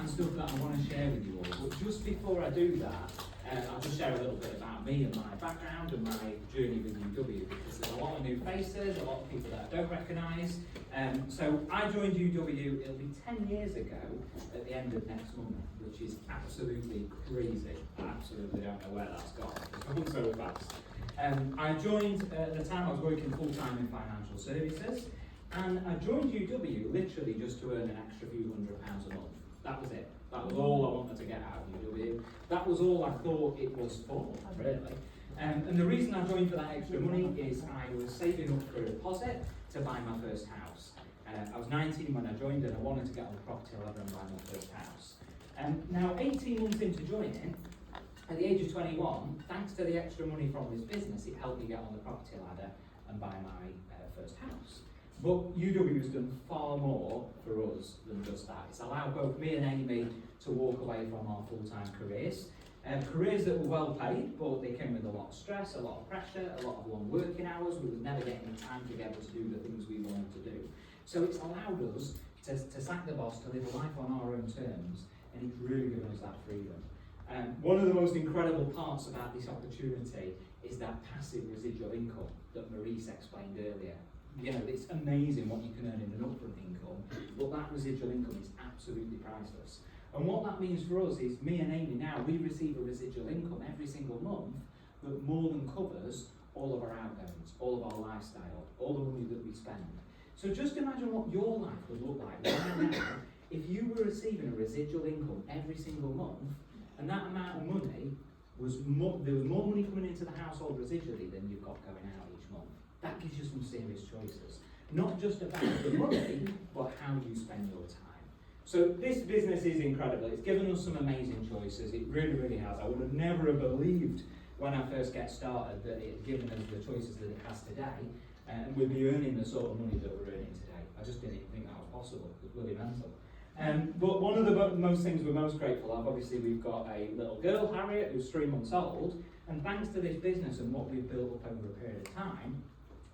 and stuff that I want to share with you all, but just before I do that, I'll just share a little bit about me and my background and my journey with UW, because there's a lot of new faces, a lot of people that I don't recognise. So I joined UW, it'll be 10 years ago at the end of next month, which is absolutely crazy. I absolutely don't know where that's gone. It's gone so fast. I joined, at the time I was working full-time in financial services, and I joined UW literally just to earn an extra few £100 a month. That was it. That was all I wanted to get out of UW. That was all I thought it was for, really. And the reason I joined for that extra money is I was saving up for a deposit to buy my first house. I was 19 when I joined, and I wanted to get on the property ladder and buy my first house. Now, 18 months into joining, at the age of 21, thanks to the extra money from this business, it helped me get on the property ladder and buy my first house. But UW has done far more for us than just that. It's allowed both me and Amy to walk away from our full-time careers. Careers that were well paid, but they came with a lot of stress, a lot of pressure, a lot of long working hours. We were never getting the time together to do the things we wanted to do. So it's allowed us to sack the boss, to live a life on our own terms, and it's really given us that freedom. One of the most incredible parts about this opportunity is that passive residual income that Maurice explained earlier. You know, it's amazing what you can earn in an upfront income, but that residual income is absolutely priceless. And what that means for us is, me and Amy now, we receive a residual income every single month that more than covers all of our outgoings, all of our lifestyle, all the money that we spend. So just imagine what your life would look like right now if you were receiving a residual income every single month, and that amount of money was more, there was more money coming into the household residually than you've got going out each month. That gives you some serious choices. Not just about the money, but how you spend your time. So this business is incredible. It's given us some amazing choices. It really, really has. I would have never have believed when I first get started that it had given us the choices that it has today, and we'd be earning the sort of money that we're earning today. I just didn't even think that was possible. It was bloody mental. But one of the most things we're most grateful of, obviously we've got a little girl, Harriet, who's 3 months old, and thanks to this business and what we've built up over a period of time,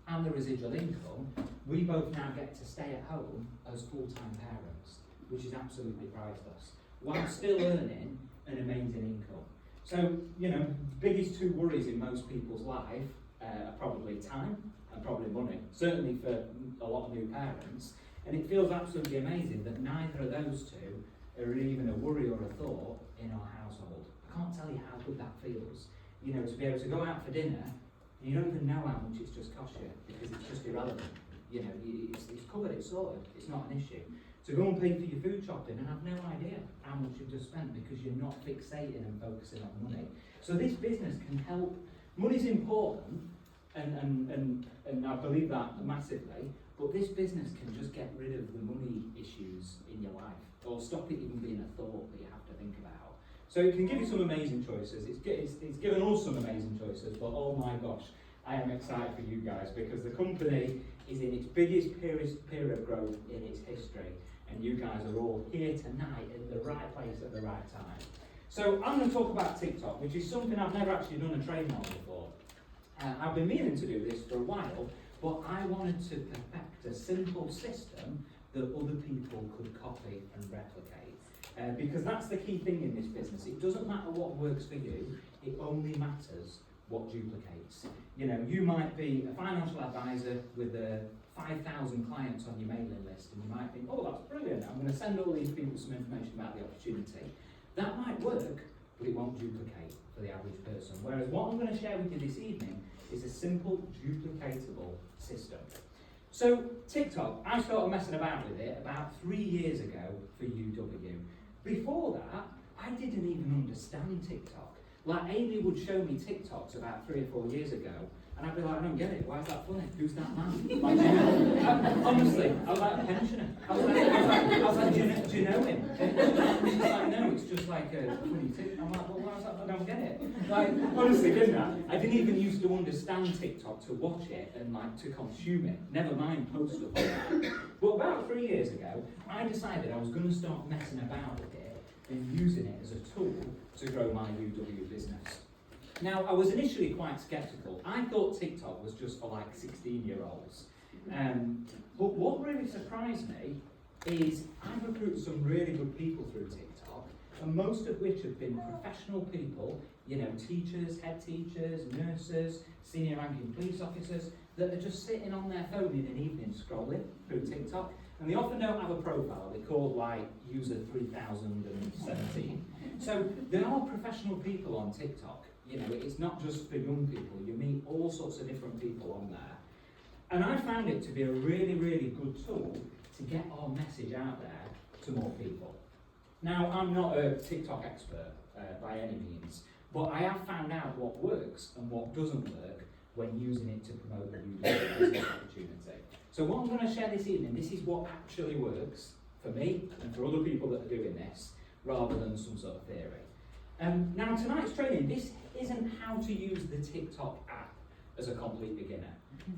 and the residual income, we both now get to stay at home as full-time parents, which is absolutely priceless, while still earning an amazing income. So, you know, biggest two worries in most people's life are probably time and probably money, certainly for a lot of new parents. And it feels absolutely amazing that neither of those two are even a worry or a thought in our household. I can't tell you how good that feels. You know, to be able to go out for dinner, and you don't even know how much it's just cost you, because it's just irrelevant. You know, it's covered, it's sorted, it's not an issue. To go and pay for your food shopping and have no idea how much you've just spent because you're not fixating and focusing on money. So this business can help. Money's important, and I believe that massively, but this business can just get rid of the money issues in your life, or stop it even being a thought that you have to think about. So it can give you some amazing choices. It's given us some amazing choices, but oh my gosh, I am excited for you guys, because the company is in its biggest period of growth in its history, and you guys are all here tonight in the right place at the right time. So I'm going to talk about TikTok, which is something I've never actually done a training on before. I've been meaning to do this for a while, but I wanted to perfect a simple system that other people could copy and replicate. Because that's the key thing in this business. It doesn't matter what works for you, it only matters what duplicates. You know, you might be a financial advisor with 5,000 clients on your mailing list, and you might think, oh, that's brilliant, I'm going to send all these people some information about the opportunity. That might work, but it won't duplicate for the average person. Whereas what I'm going to share with you this evening is a simple, duplicatable system. So TikTok, I started messing about with it about 3 years ago for UW. Before that, I didn't even understand TikTok. Like, Amy would show me TikToks about 3 or 4 years ago, and I'd be like, I don't get it, why is that funny? Who's that man? Like, honestly, I was like a pensioner. I was like, do you know him? She's like, no, it's just like a funny TikTok. I'm like, well, why is that? I don't get it. Like, honestly, didn't I? I didn't even used to understand TikTok to watch it and like to consume it. Never mind post stuff like that. But about 3 years ago, I decided I was going to start messing about with it and using it as a tool to grow my UW business. Now, I was initially quite sceptical. I thought TikTok was just for like 16-year-olds. But what really surprised me is I recruited some really good people through TikTok. and most of which have been professional people, you know, teachers, head teachers, nurses, senior ranking police officers, that are just sitting on their phone in an evening scrolling through TikTok, and they often don't have a profile. They're called like user 3017. So there are professional people on TikTok. You know, it's not just for young people. You meet all sorts of different people on there. And I found it to be a really, really good tool to get our message out there to more people. Now, I'm not a TikTok expert by any means, but I have found out what works and what doesn't work when using it to promote the Udemy business opportunity. So what I'm going to share this evening, this is what actually works for me and for other people that are doing this, rather than some sort of theory. Now, tonight's training, this isn't how to use the TikTok app as a complete beginner.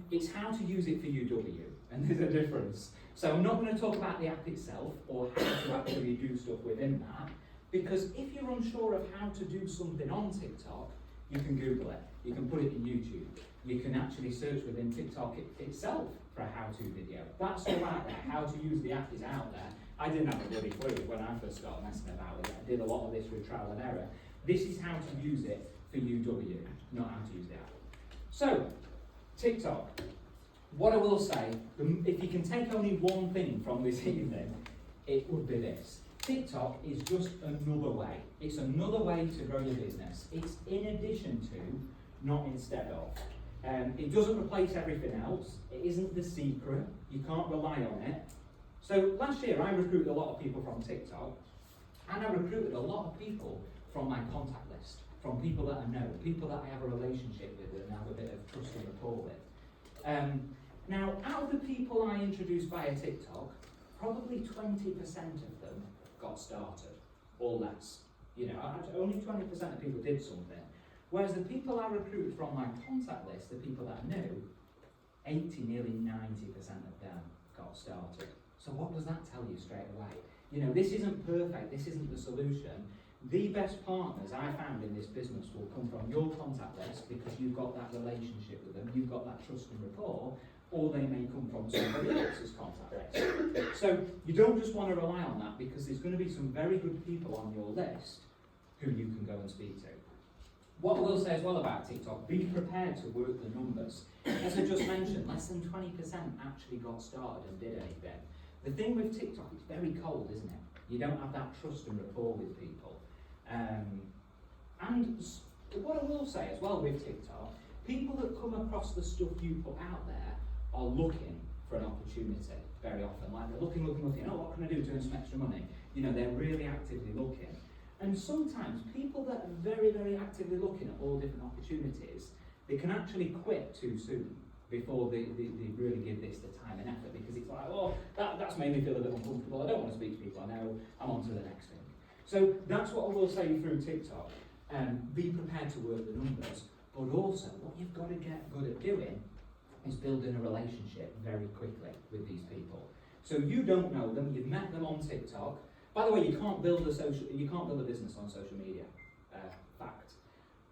It's how to use it for UW, and there's a difference. So I'm not going to talk about the app itself or how to actually do stuff within that, because if you're unsure of how to do something on TikTok, you can Google it, you can put it in YouTube, you can actually search within TikTok itself for a how-to video. That's all out there. How to use the app is out there. I didn't have a bloody clue when I first started messing about with it. I did a lot of this with trial and error. This is how to use it for UW, not how to use the app. So, TikTok. What I will say, if you can take only one thing from this evening, it would be this. TikTok is just another way. It's another way to grow your business. It's in addition to, not instead of. It doesn't replace everything else. It isn't the secret. You can't rely on it. So last year I recruited a lot of people from TikTok, and I recruited a lot of people from my contact list, from people that I know, people that I have a relationship with and have a bit of trust and rapport with. Now, out of the people I introduced via TikTok, probably 20% of them got started, or less. You know, only 20% of people did something. Whereas the people I recruited from my contact list, the people that I knew, 80, nearly 90% of them got started. So what does that tell you straight away? You know, this isn't perfect, this isn't the solution. The best partners I found in this business will come from your contact list because you've got that relationship with them, you've got that trust and rapport, or they may come from somebody else's contact list. So you don't just want to rely on that, because there's going to be some very good people on your list who you can go and speak to. What I will say as well about TikTok, be prepared to work the numbers. As I just mentioned, less than 20% actually got started and did anything. The thing with TikTok, it's very cold, isn't it? You don't have that trust and rapport with people. And what I will say as well with TikTok, people that come across the stuff you put out there are looking for an opportunity very often. Like they're looking, oh, what can I do to earn some extra money? You know, they're really actively looking. And sometimes people that are very, very actively looking at all different opportunities, they can actually quit too soon before they really give this the time and effort, because it's like, oh, that's made me feel a bit uncomfortable. I don't want to speak to people I know. I'm on to the next thing. So that's what I will say through TikTok. Be prepared to work the numbers, but also what you've got to get good at doing is building a relationship very quickly with these people. So you don't know them, you've met them on TikTok. By the way, you can't build a business on social media. Fact.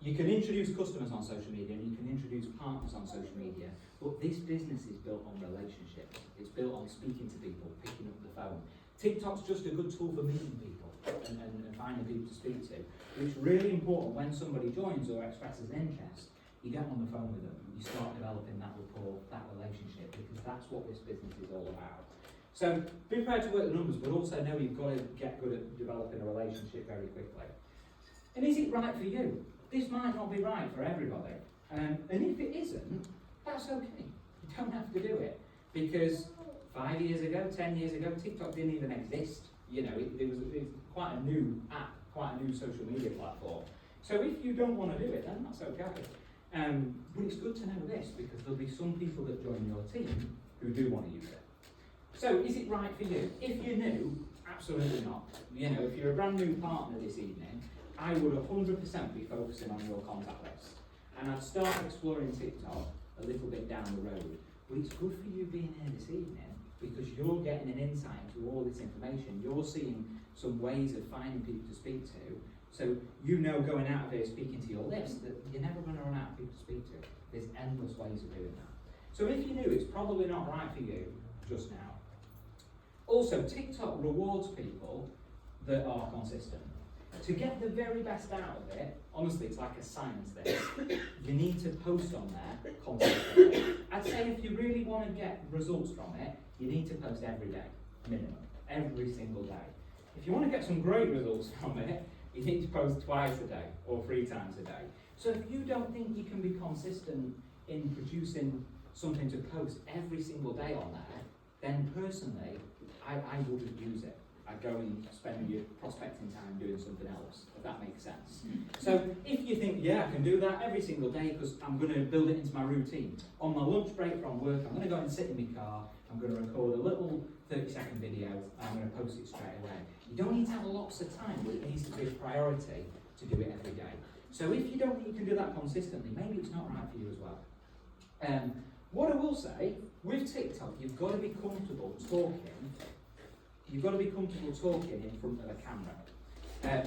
You can introduce customers on social media and you can introduce partners on social media, but this business is built on relationships. It's built on speaking to people, picking up the phone. TikTok's just a good tool for meeting people and finding people to speak to. It's really important when somebody joins or expresses an interest, you get on the phone with them, you start developing that rapport, that relationship, because that's what this business is all about. So be prepared to work the numbers, but also know you've got to get good at developing a relationship very quickly. And is it right for you? This might not be right for everybody. And if it isn't, that's okay. You don't have to do it. Because 5 years ago, 10 years ago, TikTok didn't even exist. You know, it was quite a new app, quite a new social media platform. So if you don't want to do it, then that's okay. But it's good to know this, because there'll be some people that join your team who do want to use it. So is it right for you? If you're new, absolutely not. You know, if you're a brand new partner this evening, I would 100% be focusing on your contact list. And I'd start exploring TikTok a little bit down the road. But it's good for you being here this evening, because you're getting an insight into all this information. You're seeing some ways of finding people to speak to. So you know, going out of here speaking to your list, that you're never going to run out of people to speak to. There's endless ways of doing that. So if you're new, it's probably not right for you just now. Also, TikTok rewards people that are consistent. to get the very best out of it, honestly, it's like a science thing. You need to post on there consistently. I'd say if you really want to get results from it, you need to post every day, minimum, every single day. If you want to get some great results from it, you need to post twice a day or 3 times a day. So if you don't think you can be consistent in producing something to post every single day on there, then personally, I wouldn't use it. I'd go and spend your prospecting time doing something else, if that makes sense. So if you think, yeah, I can do that every single day because I'm going to build it into my routine. On my lunch break from work, I'm going to go and sit in my car, I'm going to record a little 30-second video, and I'm going to post it straight away. You don't need to have lots of time, but it needs to be a priority to do it every day. So if you don't think you can do that consistently, maybe it's not right for you as well. What I will say, with TikTok, you've got to be comfortable talking. You've got to be comfortable talking in front of a camera.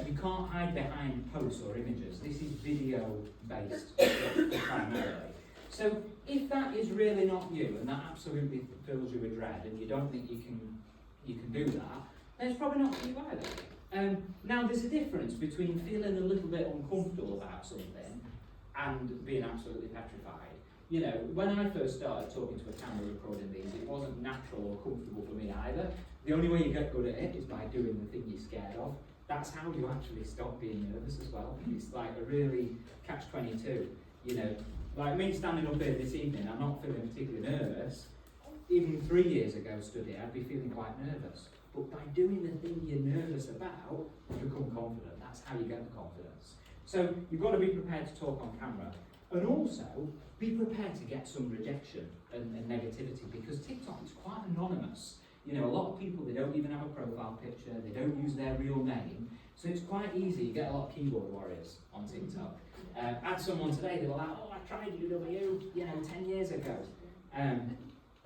You can't hide behind posts or images. This is video-based primarily. So if that is really not you, and that absolutely fills you with dread, and you don't think you can do that, then it's probably not for you either. Now, there's a difference between feeling a little bit uncomfortable about something and being absolutely petrified. You know, when I first started talking to a camera recording these, it wasn't natural or comfortable for me either. The only way you get good at it is by doing the thing you're scared of. That's how you actually stop being nervous as well. It's like a really catch-22. You know, like me standing up here this evening, I'm not feeling particularly nervous. Even 3 years ago studying, I'd be feeling quite nervous. But by doing the thing you're nervous about, you become confident. That's how you get the confidence. So you've got to be prepared to talk on camera. And also, be prepared to get some rejection and negativity, because TikTok is quite anonymous. You know, a lot of people, they don't even have a profile picture, they don't use their real name, so it's quite easy. You get a lot of keyboard warriors on TikTok. I had someone today, they were like, oh, I tried UW, 10 years ago.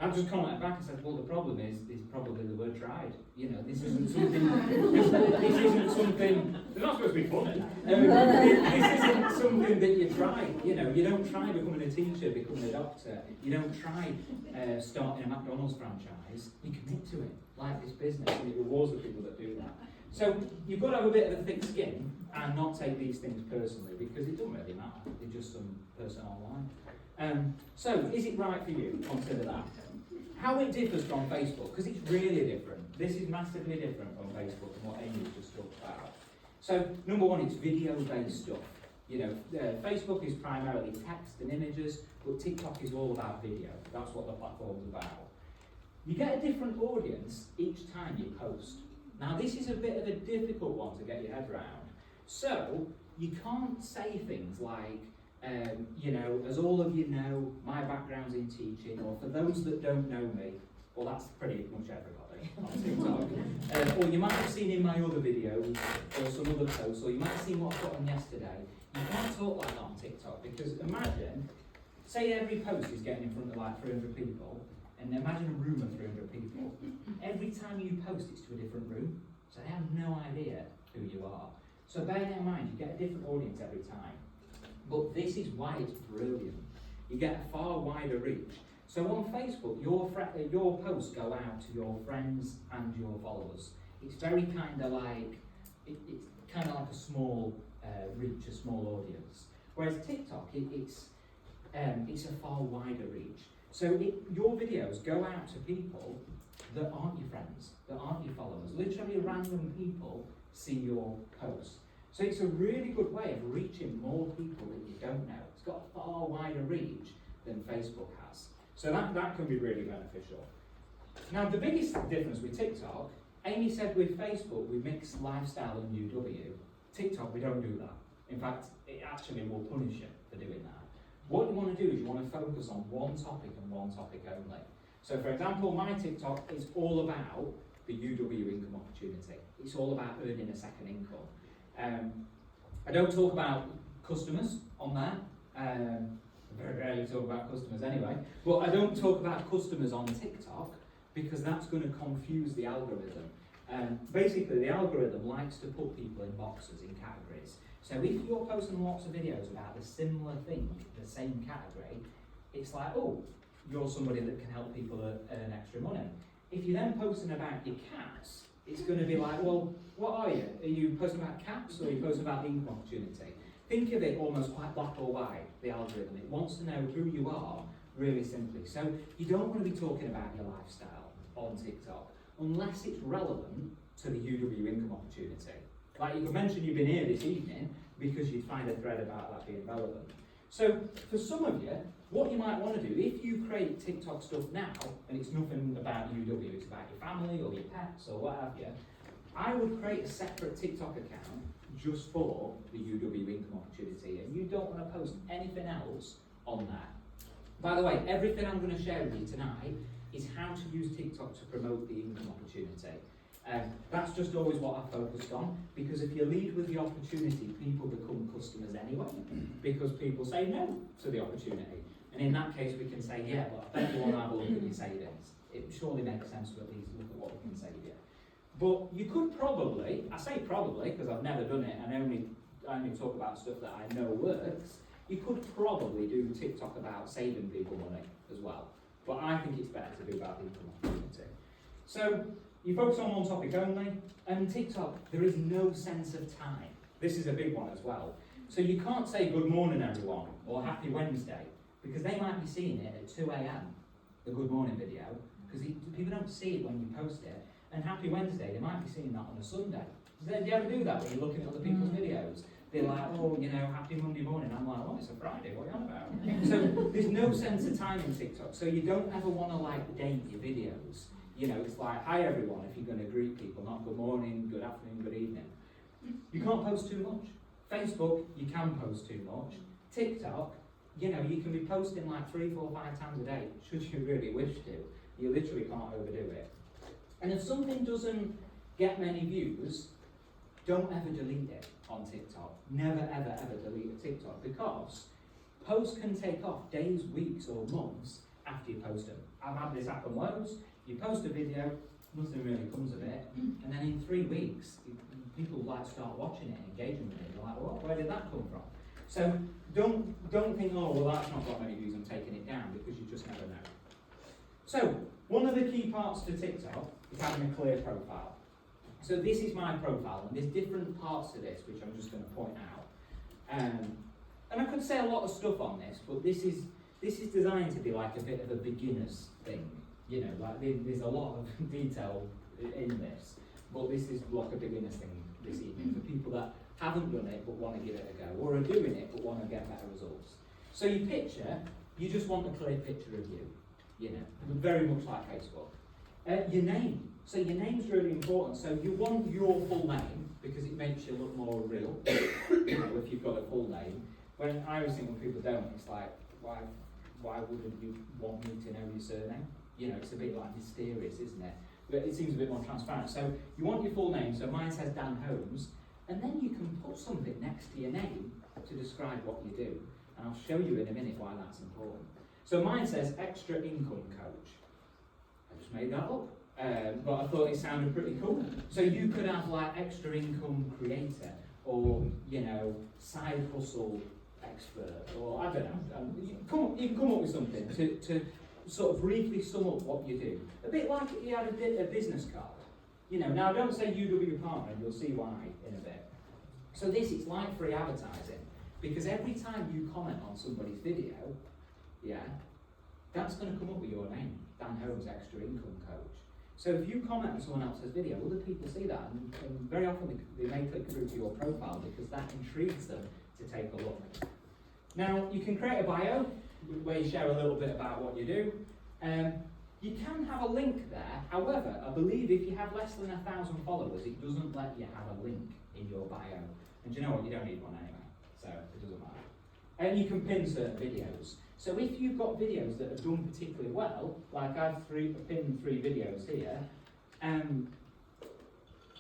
I just commented back and said, well, the problem is probably the word tried. You know, this isn't something, this isn't something, they're not supposed to be funny. This isn't something that you try. You know, you don't try becoming a teacher, becoming a doctor. You don't try starting a McDonald's franchise. You commit to it, like this business, and it rewards the people that do that. So you've got to have a bit of a thick skin and not take these things personally, because it doesn't really matter. They're just some person online. So, is it right for you? Consider that. How it differs from Facebook, because it's really different. This is massively different from Facebook and what Amy just talked about. So, number one, it's video-based stuff. You know, Facebook is primarily text and images, but TikTok is all about video. That's what the platform's about. You get a different audience each time you post. Now, this is a bit of a difficult one to get your head around. So, you can't say things like, as all of you know, my background's in teaching, or for those that don't know me, well, that's pretty much everybody on TikTok. Or you might have seen in my other videos, or some other posts, or you might have seen what I put on yesterday. You can't talk like that on TikTok, because imagine, say every post is getting in front of like 300 people, and imagine a room of 300 people. Every time you post, it's to a different room, so they have no idea who you are. So bear that in mind, you get a different audience every time. But this is why it's brilliant. You get a far wider reach. So on Facebook, your posts go out to your friends and your followers. It's very kind of like, it's kind of like a small reach, a small audience. Whereas TikTok, it's a far wider reach. So your videos go out to people that aren't your friends, that aren't your followers. Literally random people see your posts. So it's a really good way of reaching more people that you don't know. It's got a far wider reach than Facebook has. So that can be really beneficial. Now, the biggest difference with TikTok, Amy said with Facebook, we mix lifestyle and UW. TikTok, we don't do that. In fact, it actually will punish you for doing that. What you want to do is you want to focus on one topic and one topic only. So for example, my TikTok is all about the UW income opportunity. It's all about earning a second income. I don't talk about customers on there. Very rarely talk about customers anyway. But I don't talk about customers on TikTok because that's going to confuse the algorithm. Basically, the algorithm likes to put people in boxes, in categories. So if you're posting lots of videos about the similar thing, the same category, it's like, oh, you're somebody that can help people earn extra money. If you're then posting about your cats, it's going to be like, well, what are you? Are you posting about cats or are you posting about the income opportunity? Think of it almost quite black or white, the algorithm. It wants to know who you are, really simply. So you don't want to be talking about your lifestyle on TikTok unless it's relevant to the UW income opportunity. Like you could mention you've been here this evening because you'd find a thread about that being relevant. So for some of you, what you might want to do, if you create TikTok stuff now, and it's nothing about UW, it's about your family or your pets or what have you, I would create a separate TikTok account just for the UW income opportunity, and you don't want to post anything else on there. By the way, everything I'm going to share with you tonight is how to use TikTok to promote the income opportunity. That's just always what I focused on, because if you lead with the opportunity, people become customers anyway, because people say no to the opportunity. And in that case, we can say, yeah, but I bet you want to have a look at your savings. It surely makes sense to at least look at what we can save you. But you could probably, I say probably, because I've never done it, and I only talk about stuff that I know works, you could probably do TikTok about saving people money as well. But I think it's better to do about the income opportunity. So, you focus on one topic only, and TikTok, there is no sense of time. This is a big one as well. So you can't say good morning everyone, or happy Wednesday, because they might be seeing it at 2 AM, the good morning video, because people don't see it when you post it. And happy Wednesday, they might be seeing that on a Sunday. Do you ever do that when you're looking at other people's videos? They're like, oh, you know, happy Monday morning. I'm like, oh, it's a Friday, what are you on about? So there's no sense of time in TikTok, so you don't ever want to like date your videos. You know, it's like, hi everyone, if you're going to greet people, not good morning, good afternoon, good evening. You can't post too much. Facebook, you can post too much. TikTok, you know, you can be posting like 3, 4, 5 times a day, should you really wish to. You literally can't overdo it. And if something doesn't get many views, don't ever delete it on TikTok. Never, ever, ever delete a TikTok, because posts can take off days, weeks, or months after you post them. I've had this happen loads. You post a video, nothing really comes of it, and then in 3 weeks, people like start watching it and engaging with it. You're like, well, where did that come from? So don't think, oh, well, that's not got many views, I'm taking it down, because you just never know. So one of the key parts to TikTok is having a clear profile. So this is my profile, and there's different parts to this, which I'm just going to point out. And I could say a lot of stuff on this, but this is designed to be like a bit of a beginner's thing. You know, like there's a lot of detail in this, but this is like a beginner's thing this evening for people that haven't done it but want to give it a go, or are doing it but want to get better results. So your picture, you just want a clear picture of you, you know, very much like Facebook. Your name, so your name's really important. So you want your full name because it makes you look more real. You know, if you've got a full name. When I always think when people don't, it's like, why wouldn't you want me to know your surname? You know, it's a bit like mysterious, isn't it? But it seems a bit more transparent. So you want your full name, so mine says Dan Holmes, and then you can put something next to your name to describe what you do. And I'll show you in a minute why that's important. So mine says extra income coach. I just made that up, but I thought it sounded pretty cool. So you could have like extra income creator, or, you know, side hustle expert, or I don't know. You can come up with something to sort of briefly sum up what you do. A bit like you had a business card. You know, now don't say UW partner, you'll see why in a bit. So this is like free advertising, because every time you comment on somebody's video, yeah, that's going to come up with your name, Dan Holmes, extra income coach. So if you comment on someone else's video, other people see that, and very often they may click through to your profile because that intrigues them to take a look. Now, you can create a bio where you share a little bit about what you do. You can have a link there. However, I believe if you have less than 1,000 followers, it doesn't let you have a link in your bio. And do you know what? You don't need one anyway, so it doesn't matter. And you can pin certain videos. So if you've got videos that are done particularly well, like I've pinned 3 videos here,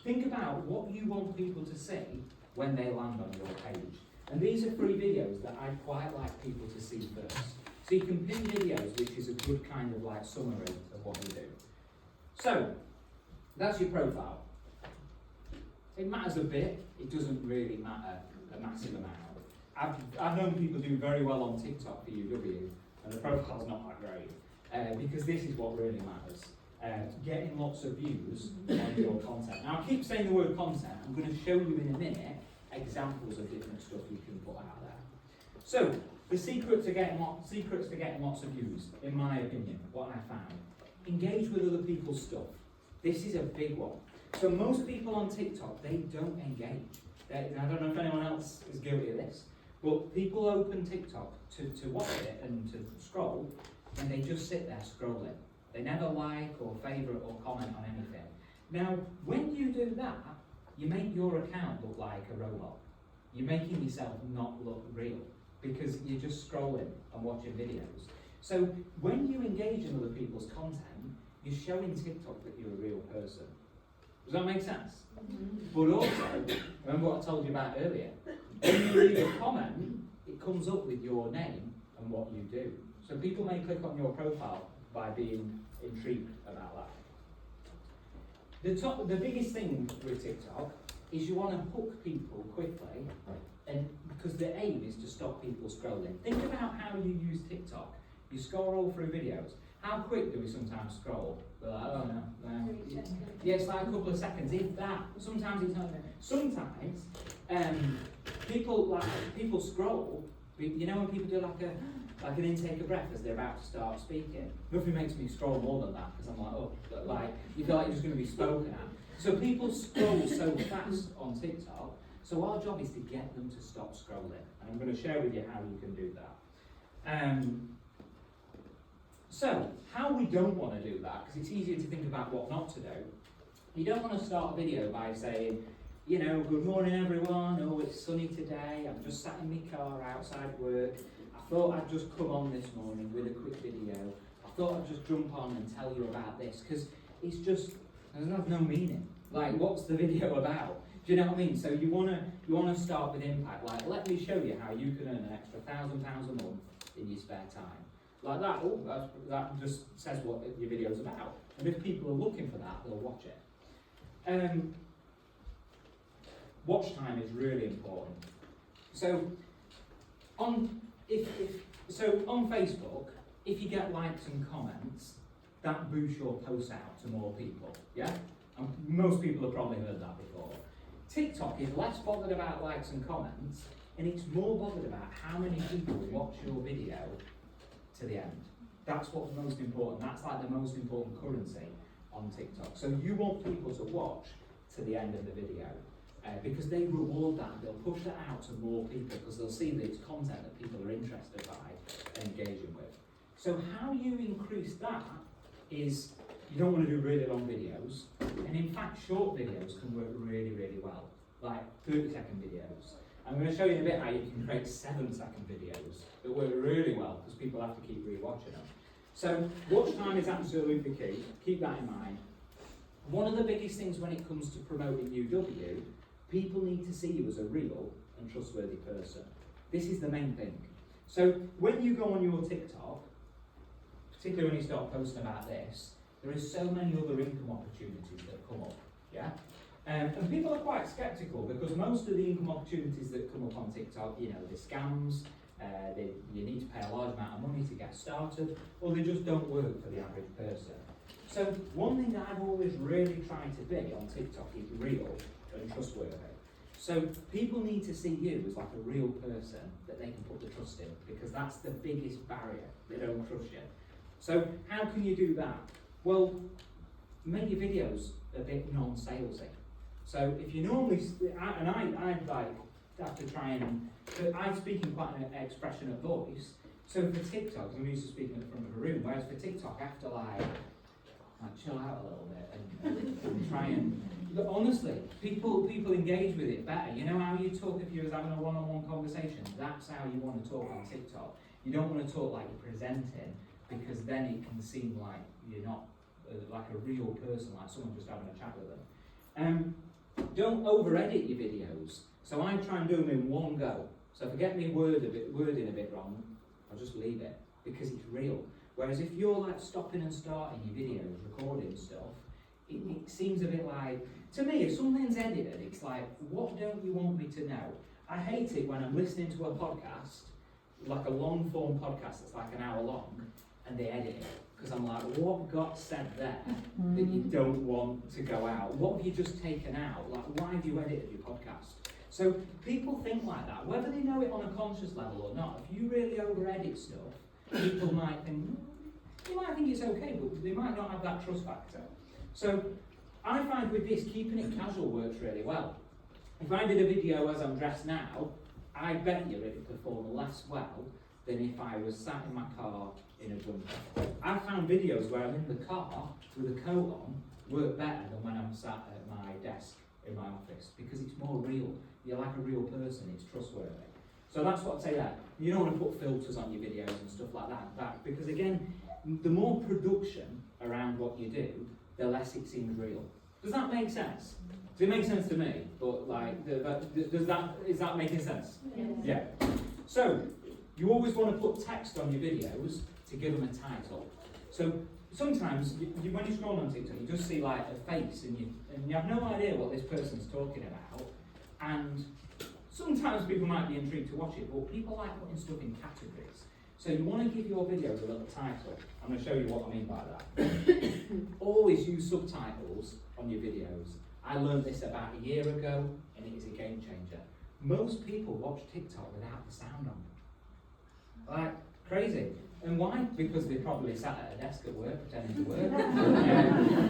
think about what you want people to see when they land on your page. And these are 3 videos that I'd quite like people to see first. So you can pin videos, which is a good kind of like summary of what you do. So, that's your profile. It matters a bit, it doesn't really matter a massive amount. I've known people do very well on TikTok for UW, and the profile's not that great, because this is what really matters. getting lots of views on your content. Now I keep saying the word content, I'm going to show you in a minute examples of different stuff you can put out there. So, the secret to getting lots of views, in my opinion, what I found, engage with other people's stuff. This is a big one. So most people on TikTok, they don't engage. I don't know if anyone else is guilty of this, but people open TikTok to watch it and to scroll, and they just sit there scrolling. They never like or favourite or comment on anything. Now, when you do that, you make your account look like a robot. You're making yourself not look real because you're just scrolling and watching videos. So when you engage in other people's content, you're showing TikTok that you're a real person. Does that make sense? But also, remember what I told you about earlier? When you leave a comment, it comes up with your name and what you do. So people may click on your profile by being intrigued about that. The biggest thing with TikTok is you want to hook people quickly, and because the aim is to stop people scrolling. Think about how you use TikTok. You scroll through videos. How quick do we sometimes scroll? We're like, oh no. Yeah, it's like a couple of seconds, if that. Sometimes it's not. Sometimes people scroll. You know when people do like an intake of breath as they're about to start speaking. Nothing makes me scroll more than that because I'm like, oh, like you feel like you're just going to be spoken at. So people scroll so fast on TikTok. So our job is to get them to stop scrolling. And I'm going to share with you how you can do that. So, how we don't want to do that, because it's easier to think about what not to do. You don't want to start a video by saying, you know, good morning everyone, oh it's sunny today, I'm just sat in my car outside work, I thought I'd just come on this morning with a quick video, I thought I'd just jump on and tell you about this, because it's just, there's no meaning. Like, what's the video about? Do you know what I mean? So you wanna start with impact, like let me show you how you can earn an extra £1,000 a month in your spare time. Like that, that just says what your video's about. And if people are looking for that, they'll watch it. Watch time is really important. So on Facebook, if you get likes and comments, that boosts your posts out to more people. Yeah? And most people have probably heard that before. TikTok is less bothered about likes and comments, and it's more bothered about how many people watch your video to the end. That's what's most important. That's like the most important currency on TikTok. So you want people to watch to the end of the video because they reward that. They'll push that out to more people because they'll see that it's content that people are interested by and engaging with. So how you increase that is you don't want to do really long videos. And in fact, short videos can work really, really well. Like 30-second videos. I'm going to show you in a bit how you can create 7-second videos that work really well because people have to keep rewatching them. So watch time is absolutely key. Keep that in mind. One of the biggest things when it comes to promoting UW, people need to see you as a real and trustworthy person. This is the main thing. So when you go on your TikTok, particularly when you start posting about this, there is so many other income opportunities that come up. Yeah. And people are quite sceptical because most of the income opportunities that come up on TikTok, you know, they're scams, you need to pay a large amount of money to get started, or they just don't work for the average person. So one thing that I've always really tried to be on TikTok is real and trustworthy. So people need to see you as like a real person that they can put the trust in because that's the biggest barrier. They don't trust you. So how can you do that? Well, make your videos a bit non-salesy. So if you normally, I like have to try and, I'm speaking quite an expressionate voice. So for TikTok, I'm used to speaking in front of a room, whereas for TikTok, I have to like chill out a little bit and try and, but honestly, people engage with it better. You know how you talk if you was having a one-on-one conversation? That's how you want to talk on TikTok. You don't want to talk like you're presenting because then it can seem like you're not like a real person, like someone just having a chat with them. Don't over-edit your videos. So I try and do them in one go. So if I get me wording a bit wrong, I'll just leave it because it's real. Whereas if you're like stopping and starting your videos, recording stuff, it seems a bit like, to me, if something's edited, it's like, what don't you want me to know? I hate it when I'm listening to a podcast, like a long form podcast that's like an hour long, and they edit it. Because I'm like, what got said there that you don't want to go out? What have you just taken out? Like, why have you edited your podcast? So people think like that, whether they know it on a conscious level or not. If you really over-edit stuff, people might think, you might think it's okay, but they might not have that trust factor. So I find with this, keeping it casual works really well. If I did a video as I'm dressed now, I bet you it'd perform less well than if I was sat in my car in a jumper. I found videos where I'm in the car with a coat on work better than when I'm sat at my desk in my office, because it's more real. You're like a real person, it's trustworthy. So that's what I'd say there. You don't want to put filters on your videos and stuff like that, because again, the more production around what you do, the less it seems real. Does that make sense? Does it make sense to me? But like, is that making sense? Yeah. So, you always want to put text on your videos to give them a title. So sometimes when you scroll on TikTok, you just see like a face and you have no idea what this person's talking about. And sometimes people might be intrigued to watch it, but people like putting stuff in categories. So you want to give your videos a little title. I'm going to show you what I mean by that. Always use subtitles on your videos. I learned this about a year ago, and it is a game changer. Most people watch TikTok without the sound on. Like, crazy. And why? Because they probably sat at a desk at work pretending to work.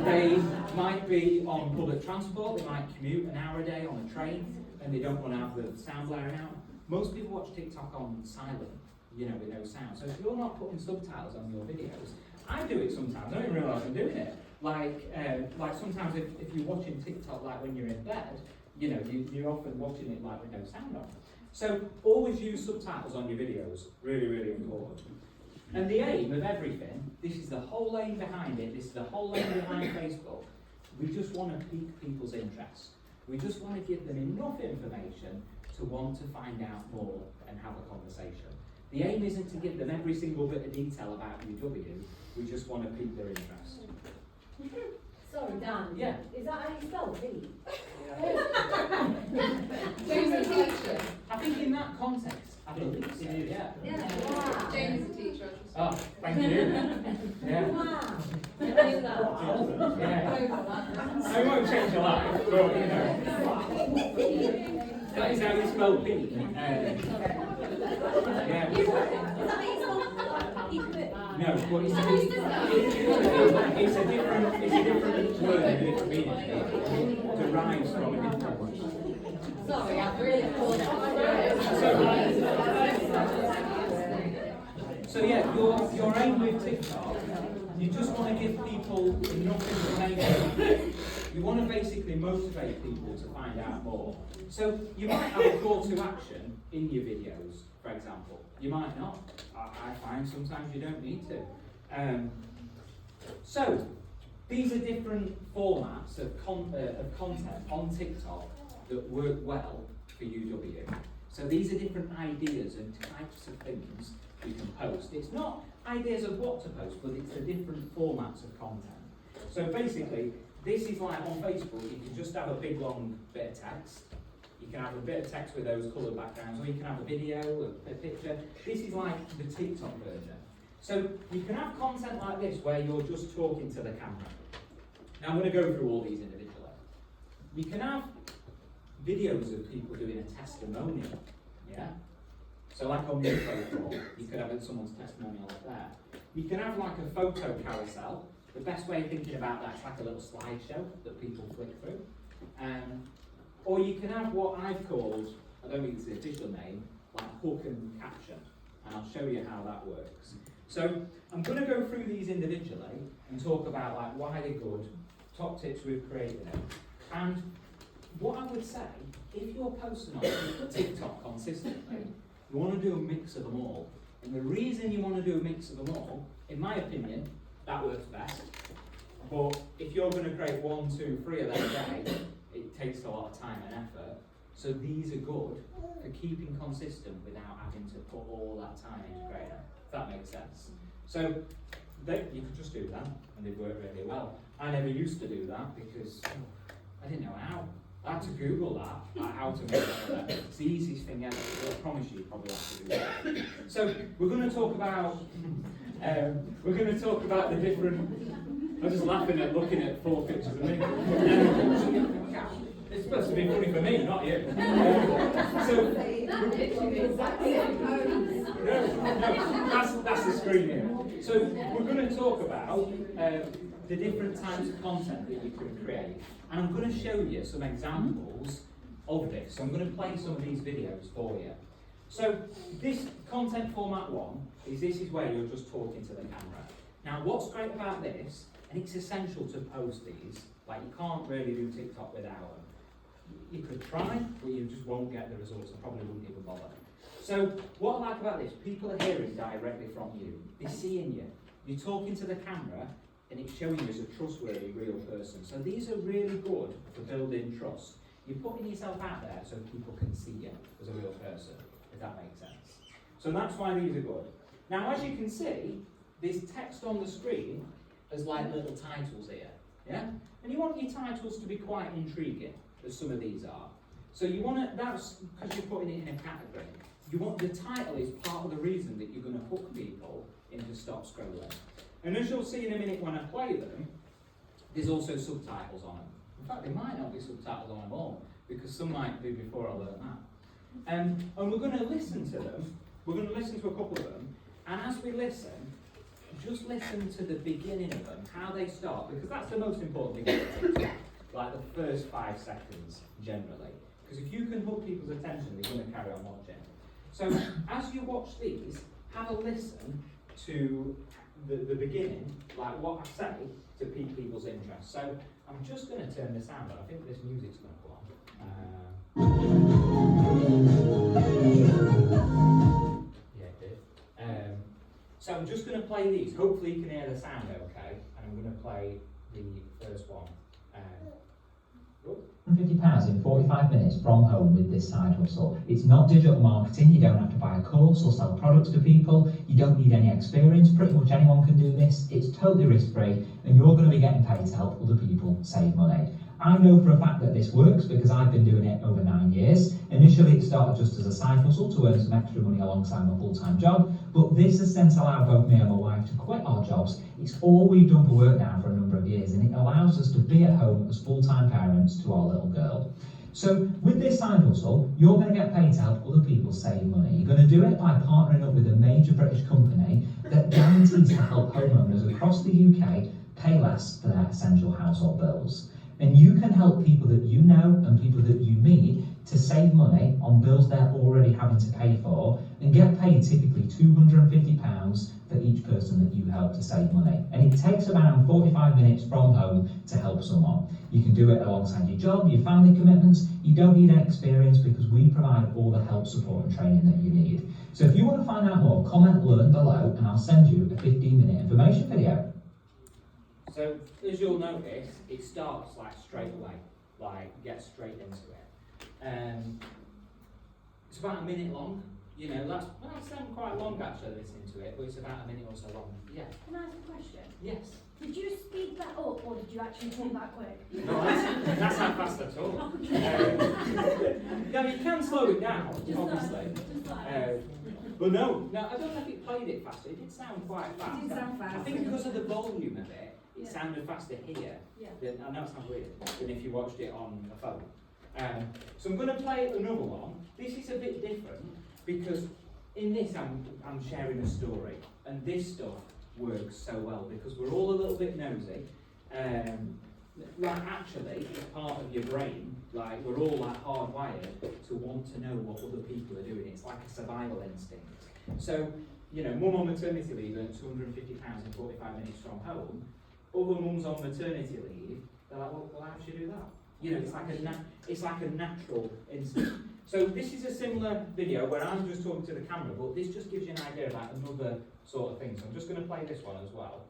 They might be on public transport, they might commute an hour a day on a train, and they don't want to have the sound blaring out. Most people watch TikTok on silent, with no sound. So if you're not putting subtitles on your videos, I do it sometimes, I don't even realise I'm doing it. Like sometimes if you're watching TikTok like when you're in bed, you're often watching it like with no sound on. So always use subtitles on your videos, really, really important. And the aim of everything, this is the whole aim behind it, this is the whole aim behind Facebook, we just want to pique people's interest. We just want to give them enough information to want to find out more and have a conversation. The aim isn't to give them every single bit of detail about UW, we just want to pique their interest. Sorry, Dan. Yeah. Is that how you spell Pete? James is a teacher. I think in that context, I believe so, yeah. Wow. James is a teacher. Oh, thank you. Yeah. Wow. I knew that. Yeah. I won't change your life, but that is how you spell Pete. Yeah. Is that how you spell Pete? No, but it's a different word and a different meaning. It derives from a different word. Sorry, I've really thought So yeah, your aim with TikTok, you just want to give people enough information. You want to basically motivate people to find out more. So you might have a call to action in your videos, for example. You might not. I find sometimes you don't need to. So these are different formats of content on TikTok that work well for UW. So these are different ideas and types of things you can post. It's not ideas of what to post, but it's the different formats of content. So basically, this is like on Facebook, you can just have a big long bit of text. You can have a bit of text with those coloured backgrounds, or you can have a video, a picture. This is like the TikTok version. So you can have content like this where you're just talking to the camera. Now I'm going to go through all these individually. You can have videos of people doing a testimonial, yeah? So like on your profile, you could have someone's testimonial like that. You can have like a photo carousel. The best way of thinking about that is like a little slideshow that people flick through. Or you can have what I've called, I don't think it's the official name, like hook and caption. And I'll show you how that works. So I'm going to go through these individually and talk about like why they're good, top tips with creating them. And what I would say, if you're posting on TikTok consistently, you want to do a mix of them all. And the reason you want to do a mix of them all, in my opinion, that works best. But if you're going to create 1, 2, 3 of them a day, it takes a lot of time and effort. So these are good for keeping consistent without having to put all that time into creating them, if that makes sense. So you could just do that and they'd work really well. I never used to do that because I didn't know how. I had to Google that, like how to make that. It's the easiest thing ever. I promise you probably have to do that. So we're going to talk about We're going to talk about the different. I'm just laughing at looking at 4 pictures of me. It's supposed to be funny for me, not you. That's the screen here. So we're going to talk about the different types of content that you can create, and I'm going to show you some examples of this. So I'm going to play some of these videos for you. So this content format 1 is where you're just talking to the camera. Now what's great about this, and it's essential to post these, like you can't really do TikTok without them. You could try, but you just won't get the results and probably wouldn't even bother. So what I like about this, people are hearing directly from you. They're seeing you. You're talking to the camera and it's showing you as a trustworthy, real person. So these are really good for building trust. You're putting yourself out there so people can see you as a real person, if that makes sense. So that's why these are good. Now, as you can see, there's text on the screen as like little titles here, yeah? And you want your titles to be quite intriguing, as some of these are. So you want to, that's because you're putting it in a category. You want, the title is part of the reason that you're going to hook people into stop scrolling. And as you'll see in a minute when I play them, there's also subtitles on them. In fact, there might not be subtitles on them all, because some might be before I learn that. And we're going to listen to them. We're going to listen to a couple of them. And as we listen, just listen to the beginning of them, how they start, because that's the most important thing. Like the first 5 seconds, generally. Because if you can hook people's attention, they're going to carry on watching. So as you watch these, have a listen to the beginning, like what I say, to pique people's interest. So I'm just going to turn this on, but I think this music's going to go on. Yeah, it did. So I'm just going to play these. Hopefully you can hear the sound okay. And I'm going to play the first one. £150 in 45 minutes from home with this side hustle. It's not digital marketing, you don't have to buy a course or sell products to people, you don't need any experience, pretty much anyone can do this, it's totally risk free and you're going to be getting paid to help other people save money. I know for a fact that this works because I've been doing it over 9 years. Initially it started just as a side hustle to earn some extra money alongside my full-time job, but this has since allowed both me and my wife to quit our jobs. It's all we've done for work now for a number of years and it allows us to be at home as full-time parents to our little girl. So with this side hustle, you're going to get paid to help other people save money. You're going to do it by partnering up with a major British company that guarantees to help homeowners across the UK pay less for their essential household bills. And you can help people that you know and people that you meet to save money on bills they're already having to pay for and get paid typically £250 for each person that you help to save money. And it takes around 45 minutes from home to help someone. You can do it alongside your job, your family commitments. You don't need any experience because we provide all the help, support and training that you need. So if you want to find out more, comment learn below and I'll send you a 15-minute information video. So, as you'll notice, it starts like straight away, like get straight into it. It's about a minute long, you know, that sounds quite long actually listening to it, but it's about a minute or so long. Yeah. Can I ask a question? Yes. Did you speed that up or did you actually talk that quick? No, that's how fast I talk. No, you can slow it down, obviously. But no, I don't know if it played it faster. It did sound quite fast. It did sound fast. I think because of the volume of it, it sounded faster here. Yeah. I know it sounds weird, than if you watched it on a phone. So I'm going to play another one. This is a bit different because in this I'm sharing a story, and this stuff works so well because we're all a little bit nosy. Like actually, it's part of your brain. Like we're all like hardwired to want to know what other people are doing. It's like a survival instinct. So you know, mum on maternity leave earns £250 in 45 minutes from home. Other mums on maternity leave, they're like, well, how should you do that? You know, it's like a natural instinct. So this is a similar video where I'm just talking to the camera, but this just gives you an idea about another sort of thing. So I'm just going to play this one as well.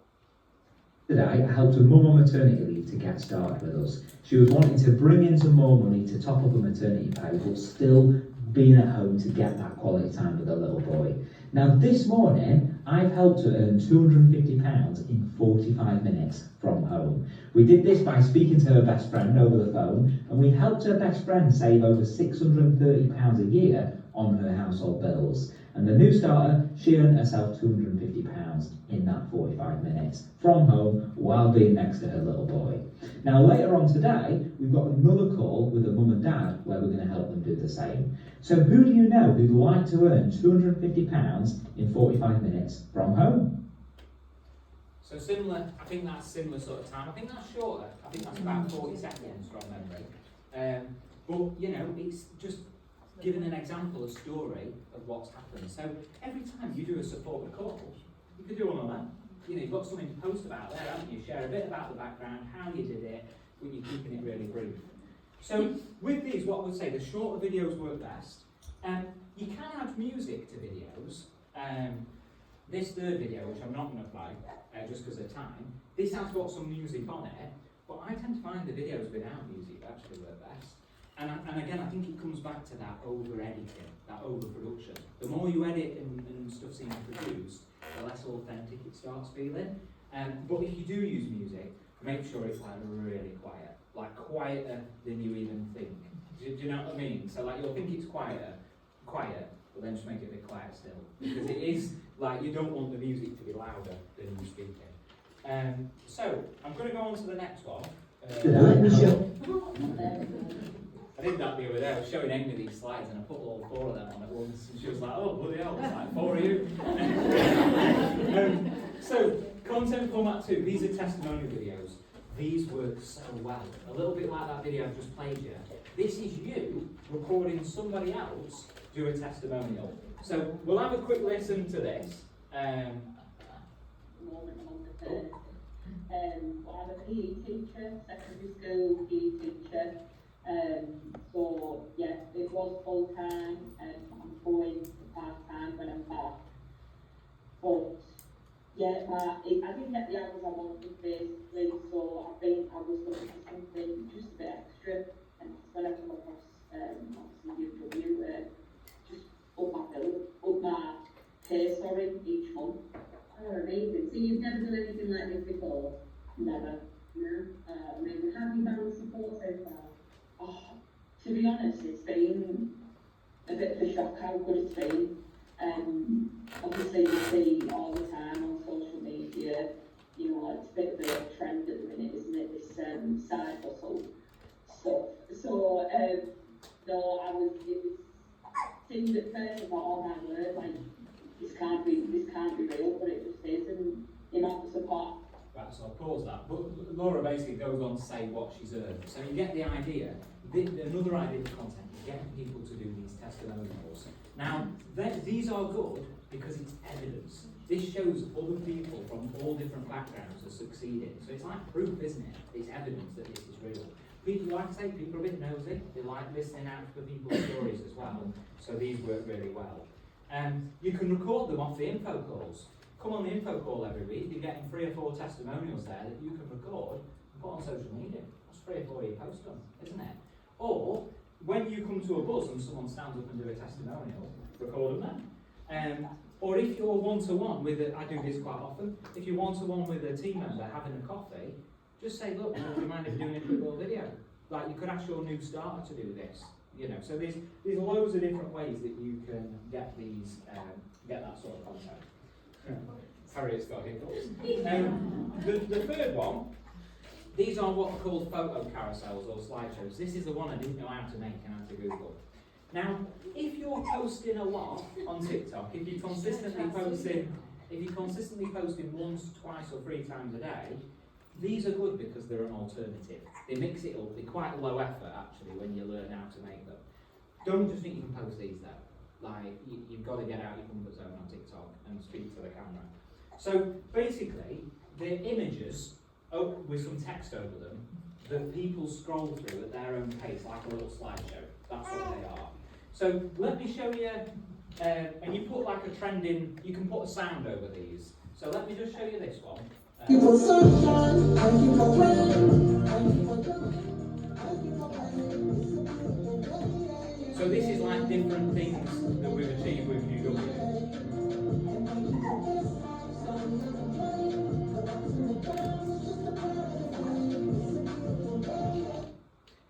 Today, I helped a mum on maternity leave to get started with us. She was wanting to bring in some more money to top up her maternity pay, but still being at home to get that quality time with her little boy. Now this morning, I've helped her earn £250 in 45 minutes from home. We did this by speaking to her best friend over the phone, and we helped her best friend save over £630 a year on her household bills. And the new starter, she earned herself £250 in that 45 minutes from home while being next to her little boy. Now later on today, we've got another call with a mum and dad where we're going to help them do the same. So who do you know who'd like to earn £250 in 45 minutes from home? So similar, I think that's similar sort of time. I think that's shorter. I think that's about 40 seconds from memory. But, you know, it's just giving an example, a story of what's happened. So every time you do a supported call, you could do one on that. You know, you've got something to post about there, haven't you? Share a bit about the background, how you did it, when you're keeping it really brief. So with these, what I would say, the shorter videos work best. You can add music to videos. This third video, which I'm not going to play, just because of time, this has got some music on it, but I tend to find the videos without music actually work best. And again, I think it comes back to that over-editing, that over-production. The more you edit and stuff seems produced, the less authentic it starts feeling. But if you do use music, make sure it's like really quiet, like quieter than you even think. Do you know what I mean? So like you'll think it's quiet, but then just make it a bit quiet still. Because it is, like you don't want the music to be louder than you speaking. So, I'm going to go on to the next one. I did that the other day. I was showing Amy these slides and I put all 4 of them on at once and she was like, oh bloody hell, it's like 4 of you. So, content format 2, these are testimonial videos. These work so well. A little bit like that video I've just played you. This is you recording somebody else do a testimonial. So, we'll have a quick listen to this. I'm a PE teacher, secondary school PE teacher. So yeah, it was full time and I'm going part time when I'm back. But yeah, I didn't get the hours I wanted basically, so I think I was looking for something just a bit extra, and when I come across obviously UW, just up my pay each month. Oh, amazing. So you've never done anything like this before? Never. No? Amazing. How have you found the support so far? Oh, to be honest, it's been a bit of a shock how good it's been. Obviously you see all the time on social media, you know, it's a bit of a trend at the minute, isn't it? This side hustle stuff. So, no, it seemed at first, I thought, oh my word, like, this can't be real, but it just is, and the amount of support. Right, so I'll pause that. But Laura basically goes on to say what she's earned. So you get the idea. Another idea for content is getting people to do these testimonials. Now, these are good because it's evidence. This shows other people from all different backgrounds are succeeding. So it's like proof, isn't it? It's evidence that this is real. People, like I say, people are a bit nosy. They like listening out for people's stories as well. So these work really well. You can record them off the info calls. Come on the info call every week, you're getting 3 or 4 testimonials there that you can record and put on social media. That's 3 or 4 you post them, isn't it? Or, when you come to a buzz and someone stands up and do a testimonial, record them then. Or if you're one-to-one with I do this quite often, if you're one-to-one with a team member having a coffee, just say, look, do you mind if we're doing a quick little video? Like, you could ask your new starter to do this. You know, so there's loads of different ways that you can get these, get that sort of content. Harriet's got hiccups. The third one, these are what are called photo carousels or slideshows. This is the one I didn't know how to make and how to Google. Now, if you're posting a lot on TikTok, if you're consistently posting once, twice or 3 times a day, these are good because they're an alternative. They mix it up. They're quite low effort actually when you learn how to make them. Don't just think you can post these though. Like, you've got to get out your comfort zone on TikTok and speak to the camera. So basically, they're images with some text over them that people scroll through at their own pace, like a little slideshow. That's what they are. So let me show you, and you put like a trend in, you can put a sound over these. So let me just show you this one. So this is like different things that we've achieved with UW.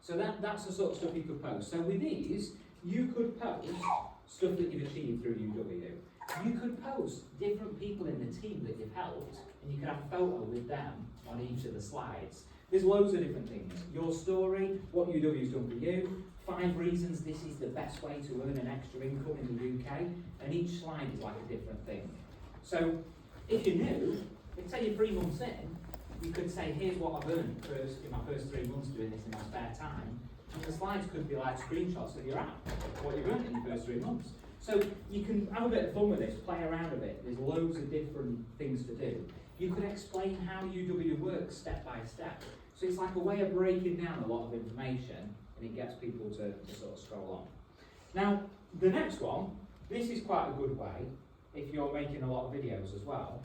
So that's the sort of stuff you could post. So with these, you could post stuff that you've achieved through UW. You could post different people in the team that you've helped, and you could have a photo with them on each of the slides. There's loads of different things. Your story, what UW's done for you, 5 reasons this is the best way to earn an extra income in the UK, and each slide is like a different thing. So if you're new, if say you're 3 months in, you could say, here's what I've earned in my first 3 months doing this in my spare time, and the slides could be like screenshots of your app, what you've earned in your first 3 months. So you can have a bit of fun with this, play around a bit. There's loads of different things to do. You could explain how UW works step by step. So it's like a way of breaking down a lot of information, and it gets people to sort of scroll on. Now, the next one, this is quite a good way if you're making a lot of videos as well.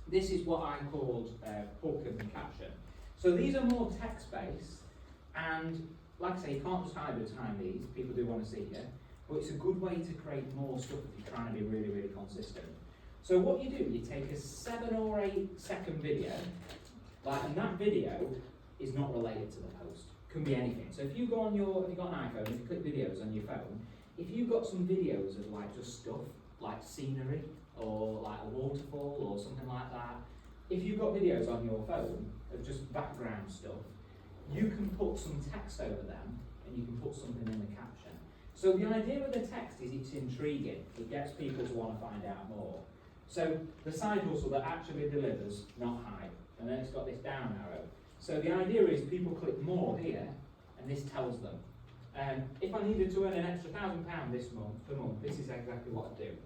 This is what I called hook and caption. So these are more text-based, and like I say, you can't just hide behind these. People do want to see you. But it's a good way to create more stuff if you're trying to be really, really consistent. So what you do, you take a 7 or 8 second video, and that video is not related to the post. Can be anything. So if you go on if you've got an iPhone, if you click videos on your phone, if you've got some videos of like just stuff, like scenery, or like a waterfall, or something like that, if you've got videos on your phone of just background stuff, you can put some text over them, and you can put something in the caption. So the idea with the text is it's intriguing. It gets people to want to find out more. So the side hustle that actually delivers, not hype. And then it's got this down arrow. So the idea is people click more here, and this tells them. If I needed to earn an extra £1,000 per month, this is exactly what I'd do.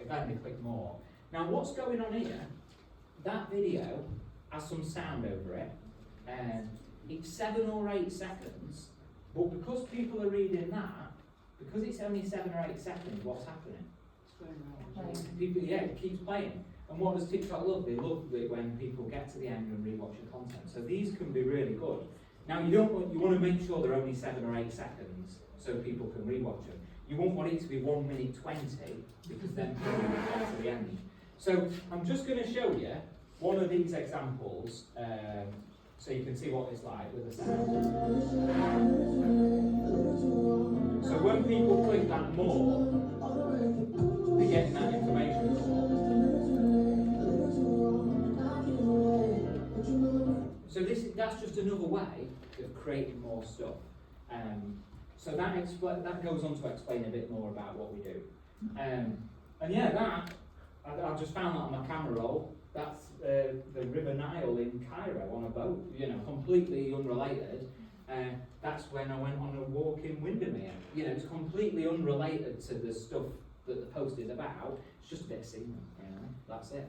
Again, they click more. Now what's going on here, that video has some sound over it. It's 7 or 8 seconds, but because people are reading that, because it's only 7 or 8 seconds, what's happening? People, it keeps playing. And what does TikTok love? They love it when people get to the end and rewatch your content. So these can be really good. Now you want to make sure they're only 7 or 8 seconds so people can rewatch them. You won't want it to be 1 minute 20 because then people will get to the end. So I'm just going to show you one of these examples so you can see what it's like with the sound. So when people click that more, they're getting that information more. So that's just another way of creating more stuff. So that goes on to explain a bit more about what we do. And yeah, I just found that on my camera roll. That's the River Nile in Cairo on a boat, completely unrelated. That's when I went on a walk in Windermere. It's completely unrelated to the stuff that the post is about. It's just a bit of scenery, that's it.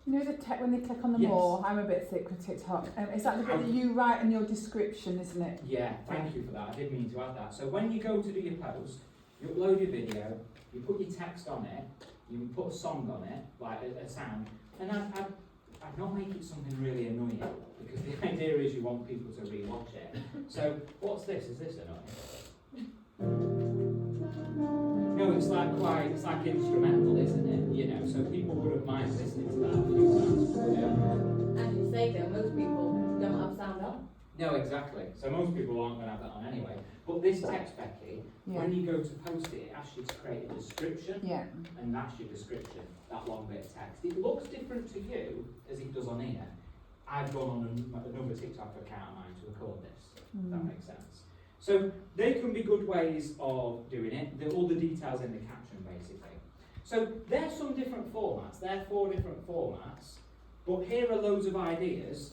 When they click on the more, I'm a bit sick with TikTok. Is that the bit that you write in your description, isn't it? Yeah, thank you for that. I did mean to add that. So when you go to do your post, you upload your video, you put your text on it, you put a song on it, like a sound, and I'd not make it something really annoying, because the idea is you want people to re-watch it. So what's this? Is this annoying? No, it's like instrumental, isn't it? So people wouldn't mind listening to that a few times. As you say though, most people don't have sound on. No, exactly. So most people aren't going to have that on anyway. But this text, Becky, when you go to post it, it asks you to create a description, and that's your description, that long bit of text. It looks different to you as it does on here. I've gone on another TikTok account of mine to record this, if that makes sense. So they can be good ways of doing it. There are all the details in the caption, basically. So there's some different formats. There are 4 different formats, but here are loads of ideas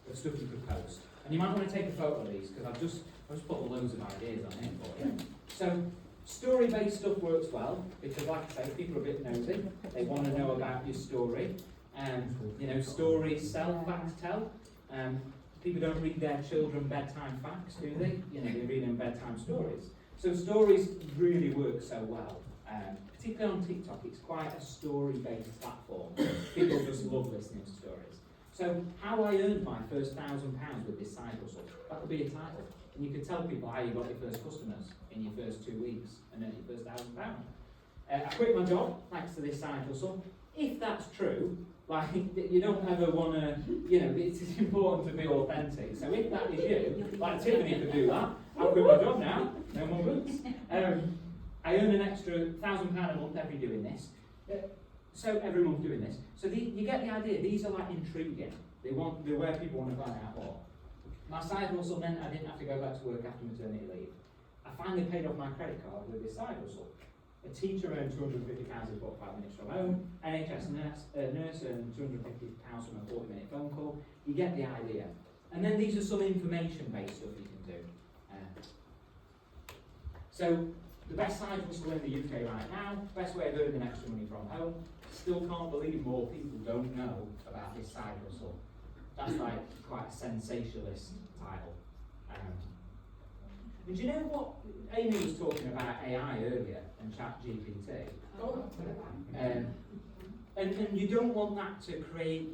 of stuff you could post. And you might want to take a photo of these, because I've just put loads of ideas on here for you. So story-based stuff works well, because like I say, people are a bit nosy. They want to know about your story. Stories sell, facts tell. People don't read their children bedtime facts, do they? They read them bedtime stories. So stories really work so well. Particularly on TikTok, it's quite a story-based platform. People just love listening to stories. So how I earned my first £1,000 with this side hustle, that could be a title. And you could tell people how you got your first customers in your first 2 weeks and then your first £1,000. I quit my job thanks to this side hustle. If that's true, you don't ever want to, it's important to be authentic. So if that is you, like Tiffany could do that, I'll quit my job now, no more books. I earn an extra £1,000 a month every doing this. So every month doing this. So you get the idea. These are like intriguing. They're where people want to find out more. My side hustle meant I didn't have to go back to work after maternity leave. I finally paid off my credit card with this side hustle. A teacher earned £250 if bought 5 minutes from home. NHS nurse earned £250 from a 40-minute phone call. You get the idea. And then these are some information-based stuff you can do. So the best side hustle in the UK right now, best way of earning extra money from home. Still can't believe more people don't know about this side hustle. That's like quite a sensationalist title. And do you know what? Amy was talking about AI earlier and ChatGPT. And you don't want that to create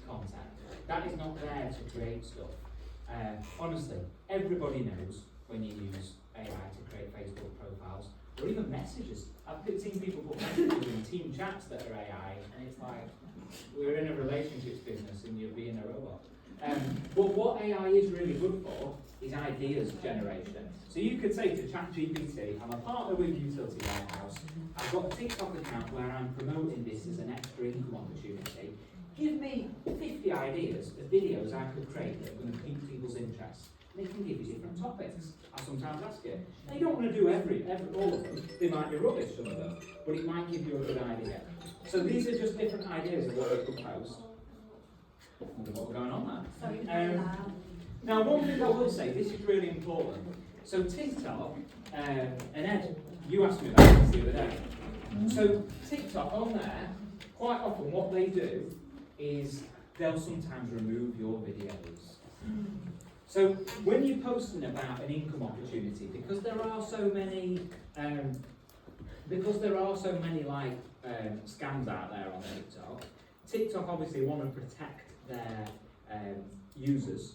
content. That is not there to create stuff. Honestly, everybody knows when you use AI to create Facebook profiles or even messages. I've seen people put messages in team chats that are AI, and it's like, we're in a relationships business and you're being a robot. But what AI is really good for is ideas generation. So you could say to ChatGPT, I'm a partner with Utility Lighthouse, I've got a TikTok account where I'm promoting this as an extra income opportunity. Give me 50 ideas of videos I could create that are going to pique people's interest. They can give you different topics. I sometimes ask it. Now, you don't want to do all of them. They might be rubbish, some of them, but it might give you a good idea. So these are just different ideas of what we could post. I wonder what's going on there. Now, one thing I will say, this is really important. So TikTok, and Ed, you asked me about this the other day. So TikTok on there, quite often what they do is they'll sometimes remove your videos. So when you're posting about an income opportunity, because there are so many scams out there on TikTok, TikTok obviously want to protect their users,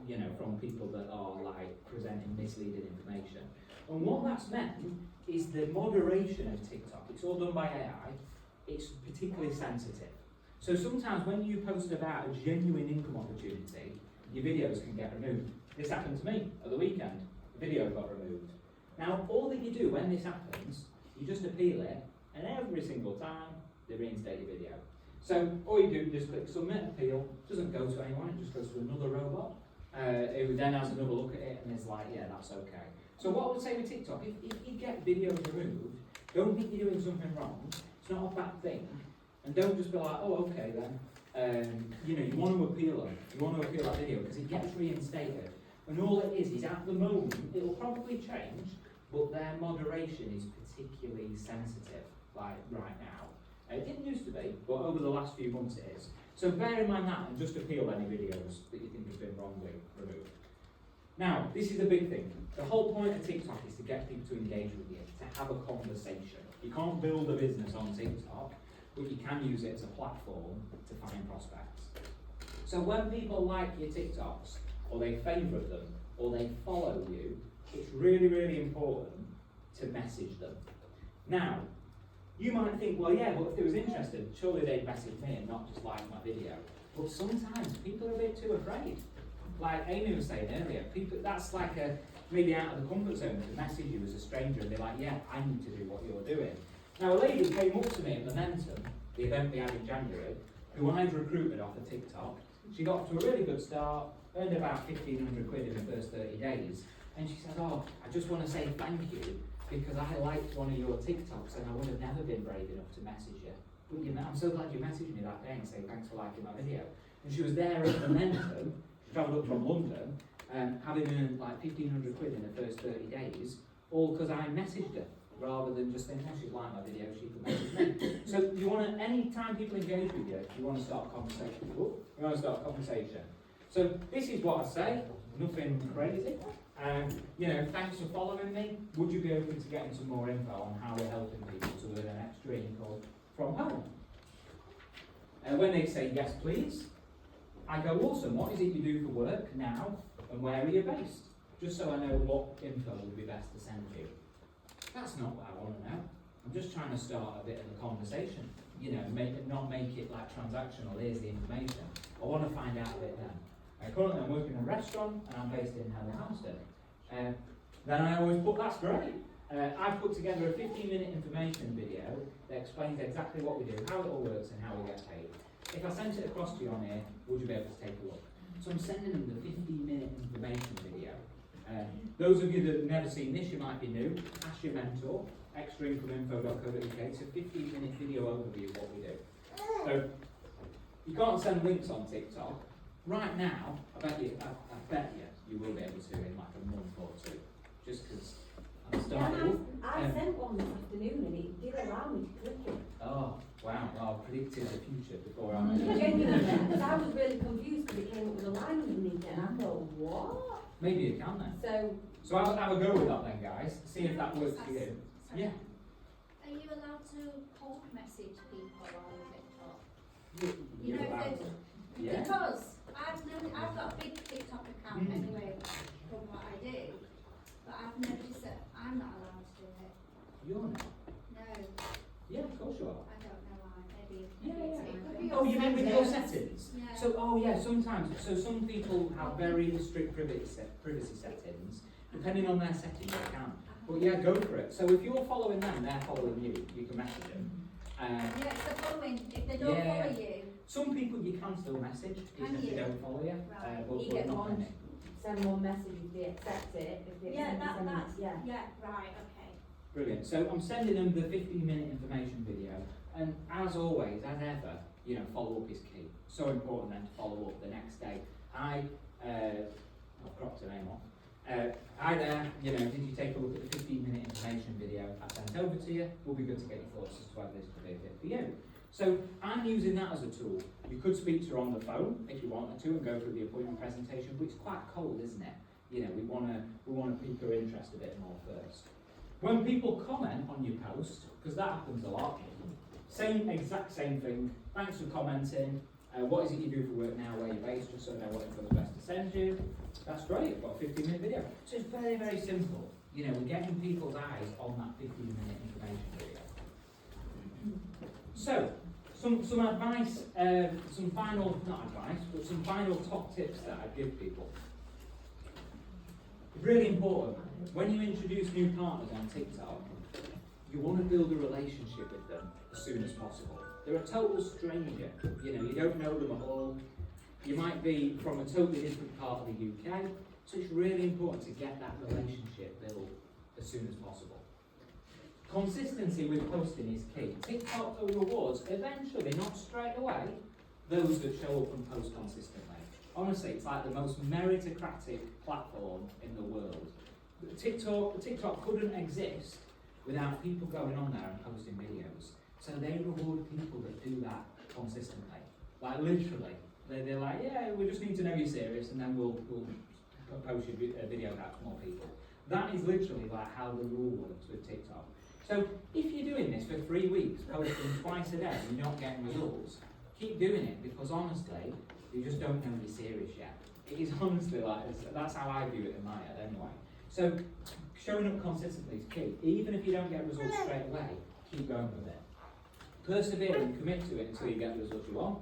you know, from people that are like presenting misleading information. And what that's meant is the moderation of TikTok. It's all done by AI. It's particularly sensitive. So sometimes when you post about a genuine income opportunity, your videos can get removed. This happened to me at the weekend. The video got removed. Now, all that you do when this happens, you just appeal it, and every single time they reinstate your video. So all you do is just click submit appeal. It doesn't go to anyone. It just goes to another robot who then has another look at it and is like, yeah, that's okay. So what I would say with TikTok, if you get videos removed, don't think you're doing something wrong. It's not a bad thing. And don't just be like, oh, okay then. You know, you want to appeal them. You want to appeal that video because it gets reinstated. And all it is at the moment, it'll probably change, but their moderation is particularly sensitive, like right now. It didn't used to be, but over the last few months it is. So bear in mind that and just appeal any videos that you think have been wrongly removed. Now, this is a big thing. The whole point of TikTok is to get people to engage with you, to have a conversation. You can't build a business on TikTok, but you can use it as a platform to find prospects. So when people like your TikToks, or they favourite them, or they follow you, it's really, really important to message them. Now, you might think, well, yeah, but if they was interested, surely they'd message me and not just like my video. But sometimes people are a bit too afraid. Like Amy was saying earlier, people, that's like maybe out of the comfort zone to message you as a stranger and be like, yeah, I need to do what you're doing. Now, a lady came up to me at Momentum, the event we had in January, who I'd recruited off of TikTok. She got to a really good start, earned about 1,500 quid in the first 30 days, and she said, oh, I just want to say thank you because I liked one of your TikToks and I would have never been brave enough to message you. But I'm so glad you messaged me that day and said thanks for liking my video. And she was there at Momentum, she travelled up from London, having earned like 1,500 quid in the first 30 days, all because I messaged her. Rather than just thinking, oh, she'd like my video, she could message me. So you want to, any time people engage with you, you want to start a conversation. So this is what I say, nothing crazy. You know, thanks for following me. Would you be open to getting some more info on how we're helping people to earn an extra income from home? And when they say yes, please, I go, awesome, what is it you do for work now and where are you based? Just so I know what info would be best to send you. That's not what I want to know. I'm just trying to start a bit of a conversation. You know, not make it like transactional, here's the information. I want to find out a bit then. Currently I'm working in a restaurant and I'm based in Hemel Hempstead. Then I always put, that's great. I've put together a 15-minute information video that explains exactly what we do, how it all works and how we get paid. If I sent it across to you on here, would you be able to take a look? So I'm sending them the 15-minute information video. Those of you that have never seen this, you might be new. Ask your mentor, extraincominfo.co.uk. It's a 15-minute video overview of what we do. So you can't send links on TikTok. Right now, I bet you will be able to in like a month or two. Just because I'm starting. I sent one this afternoon and it did allow me to click it. Oh, wow. Well, I predicted the future before I met you. Genuinely, because I was really confused because it came up with a line underneath it and I thought, what? Maybe you can then. So, So I'll have a go with that then, guys. See if that works for you. Yeah. Are you allowed to cold message people on TikTok? You're know, allowed to. Yeah. Because I've got a big TikTok account anyway from what I do, but I've noticed that I'm not allowed to do it. You're not. No, Yeah, of course you are. I don't know why. Maybe Yeah. it could be Oh, you mean with your settings. settings? Yeah. So, oh yeah, sometimes. So some people have very strict privacy settings. Depending on their settings, they can. But yeah, go for it. So if you're following them, they're following you. You can message them. Yeah, it's the following. If they don't Yeah. follow you, Some people you can still message even if they don't follow you. Right. But You get not one. many. send more messages if they accept it. If they yeah, send that's yeah. yeah, right, okay. Brilliant. So I'm sending them the 15-minute information video, and as always, as ever, follow up is key. So important then to follow up the next day. I've cropped her name off. Hi there, did you take a look at the 15-minute information video I sent over to you? Will be good to get your thoughts as to whether this could be a fit for you. So I'm using that as a tool. You could speak to her on the phone if you wanted to and go through the appointment presentation, but it's quite cold, isn't it? We want to pique her interest a bit more first. When people comment on your post, because that happens a lot, exact same thing. Thanks for commenting. What is it you do for work now? Where you're based? Just so I know what info is best to send you. That's great. I've got a 15-minute video. So it's very, very simple. We're getting people's eyes on that 15-minute information video. So, some advice, some final, not advice, but some final top tips that I give people. Really important, when you introduce new partners on TikTok, you want to build a relationship with them as soon as possible. They're a total stranger, you don't know them at all. You might be from a totally different part of the UK, so it's really important to get that relationship built as soon as possible. Consistency with posting is key. TikTok rewards eventually, not straight away, those that show up and post consistently. Honestly, it's like the most meritocratic platform in the world. TikTok couldn't exist without people going on there and posting videos. So they reward people that do that consistently. Like literally, they're like, yeah, we just need to know you're serious, and then we'll post your video out to more people. That is literally like how the rule works with TikTok. So if you're doing this for 3 weeks, posting twice a day and you're not getting results, keep doing it, because honestly, you just don't know you're serious yet. It is honestly that's how I view it in my head anyway. So showing up consistently is key. Even if you don't get results straight away, keep going with it. Persevere and commit to it until you get the results you want.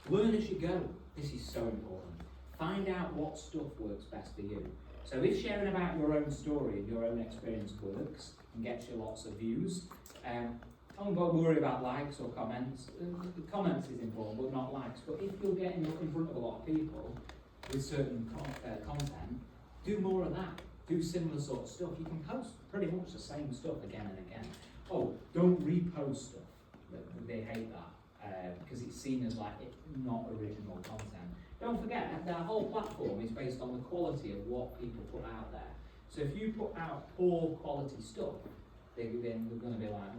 Learn as you go. This is so important. Find out what stuff works best for you. So if sharing about your own story and your own experience works and gets you lots of views, don't worry about likes or comments. Comments is important, but not likes. But if you're getting up in front of a lot of people with certain content, do more of that. Do similar sort of stuff. You can post pretty much the same stuff again and again. Oh, don't repost stuff. They hate that because it's seen as like not original content. Don't forget that their whole platform is based on the quality of what people put out there. So if you put out poor quality stuff, then they're going to be like,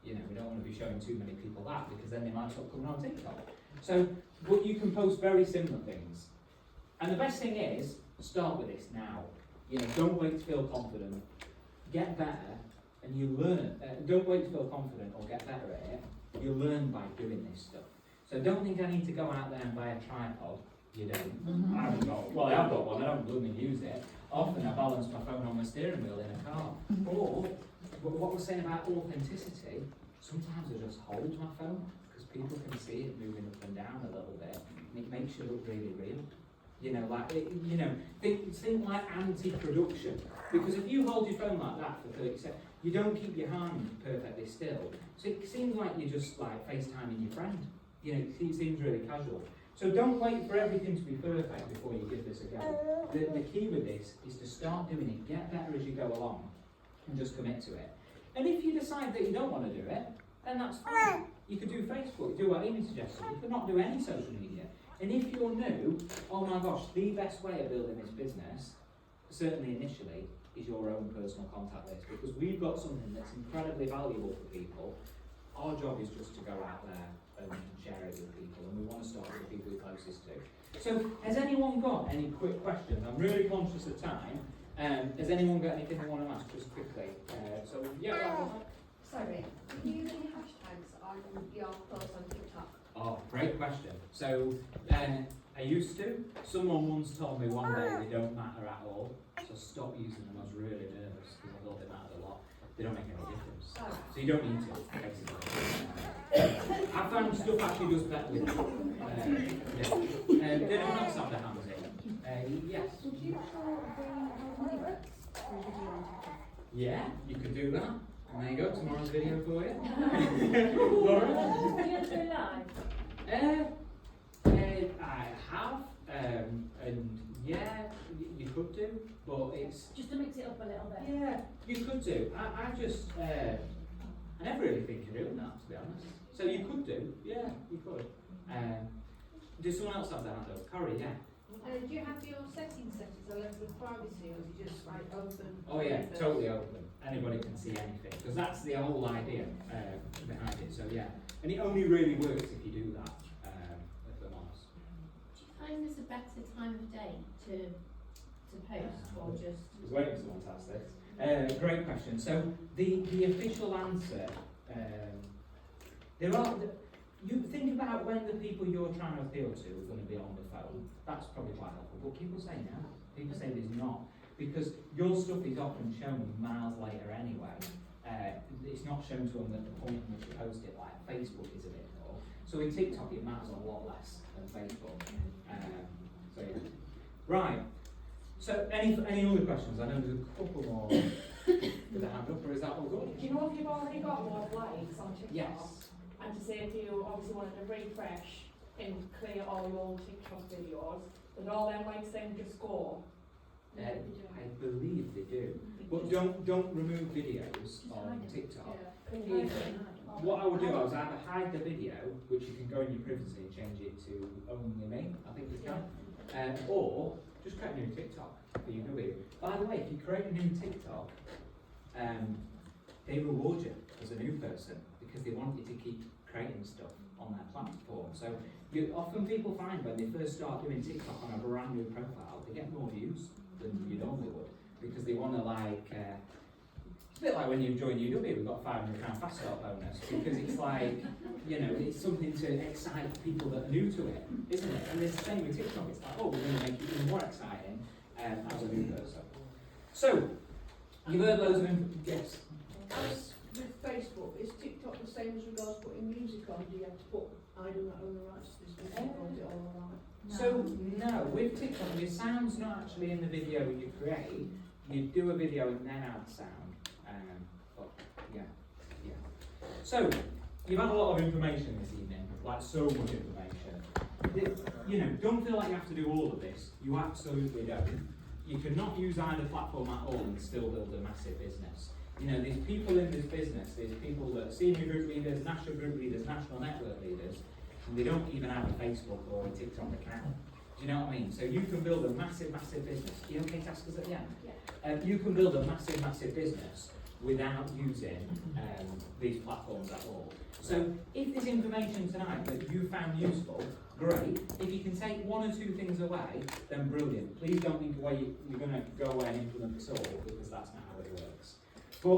we don't want to be showing too many people that, because then they might stop coming on TikTok. So, but you can post very similar things. And the best thing is, start with this now. Don't wait to feel confident. Get better, and you learn. Don't wait to feel confident or get better at it. You learn by doing this stuff. So don't think I need to go out there and buy a tripod. You don't. I haven't got. Well, I have got one. I don't blooming use it. Often I balance my phone on my steering wheel in a car. Or what we're saying about authenticity. Sometimes I just hold my phone because people can see it moving up and down a little bit, and it makes you look really real. You know, like, think like anti-production. Because if you hold your phone like that for 30 seconds, you don't keep your hand perfectly still. So it seems like you're just like FaceTiming your friend. You know, it seems really casual. So don't wait for everything to be perfect before you give this a go. The key with this is to start doing it, get better as you go along, and just commit to it. And if you decide that you don't want to do it, then that's fine. You could do Facebook, do what Amy suggested. You could not do any social media. And if you're new, oh my gosh, the best way of building this business, certainly initially, is your own personal contact list. Because we've got something that's incredibly valuable for people. Our job is just to go out there and share it with people, and we want to start with the people we're closest to. So, has anyone got any quick questions? I'm really conscious of time. Has anyone got anything they want to ask just quickly? Sorry, do you use any hashtags on your posts on TikTok? Oh, great question. So, I used to. Someone once told me one day they don't matter at all, so stop using them. I was really nervous because I thought they mattered a lot. They don't make any difference. So you don't need to, basically. I found stuff actually does better with them. Did anyone else have their hands in? Yes. Would you show the lyrics for a video on TikTok? Yeah, you could do that. And there you go, tomorrow's video for you. Laura? Do you do it live? I have, and yeah, you could do, but it's, Just to mix it up a little bit. yeah, you could do. I just, I never really think of doing that, to be honest. So you could do, yeah, you could. Does someone else have their hand up? Corey, yeah. Do you have your settings set as a level of privacy, or is it just like open? Oh yeah, totally open. Anybody can see anything, because that's the whole idea behind it. So yeah, and it only really works if you do that. If I'm honest. Do you find this a better time of day to post, or just? I was waiting for someone to ask this. Great question. So the official answer, there are. You think about when the people you're trying to appeal to are going to be on the phone. That's probably quite helpful. But people say no. People say there's not, because your stuff is often shown miles later anyway. It's not shown to them at the point in which you post it, like Facebook is a bit more. So in TikTok it matters a lot less than Facebook. So yeah. Right. So any other questions? I know there's a couple more with a hand up, or is that all good? Do you know if you've already got more likes on TikTok? Yes. And to say if you obviously wanted to refresh and clear all your old TikTok videos, would all them likes then just go? I believe they do. But don't remove videos on TikTok. What I would do, I was either hide the video, which you can go in your privacy and change it to only me, I think you can, or just create a new TikTok for you. By the way, if you create a new TikTok, they reward you as a new person because they want you to keep creating stuff on their platform. So often people find when they first start doing TikTok on a brand new profile, they get more views than you normally would, because they want to like, it's a bit like when you join UW, we've got £500 fast start bonus, because it's like, it's something to excite people that are new to it, isn't it? And it's the same with TikTok, it's like, oh, we're going to make it even more exciting as a new person. So, you've heard loads of yes. As with Facebook, is TikTok the same as regards putting music on? Do you have to put, I do not own the rights to this music, or is it all alright? So, no, with TikTok, the sound's not actually in the video you create. You do a video and then add sound. But, yeah. So, you've had a lot of information this evening, like so much information. Don't feel like you have to do all of this. You absolutely don't. You cannot use either platform at all and still build a massive business. There's people in this business, there's people that are senior group leaders, national group leaders, national network leaders, and they don't even have a Facebook or a TikTok account. Do you know what I mean? So you can build a massive, massive business. Are you okay to ask us at the end? Yeah. You can build a massive, massive business without using these platforms at all. So if there's information tonight that you found useful, great. If you can take one or two things away, then brilliant. Please don't think you're going to go away and implement this all, because that's not how it works.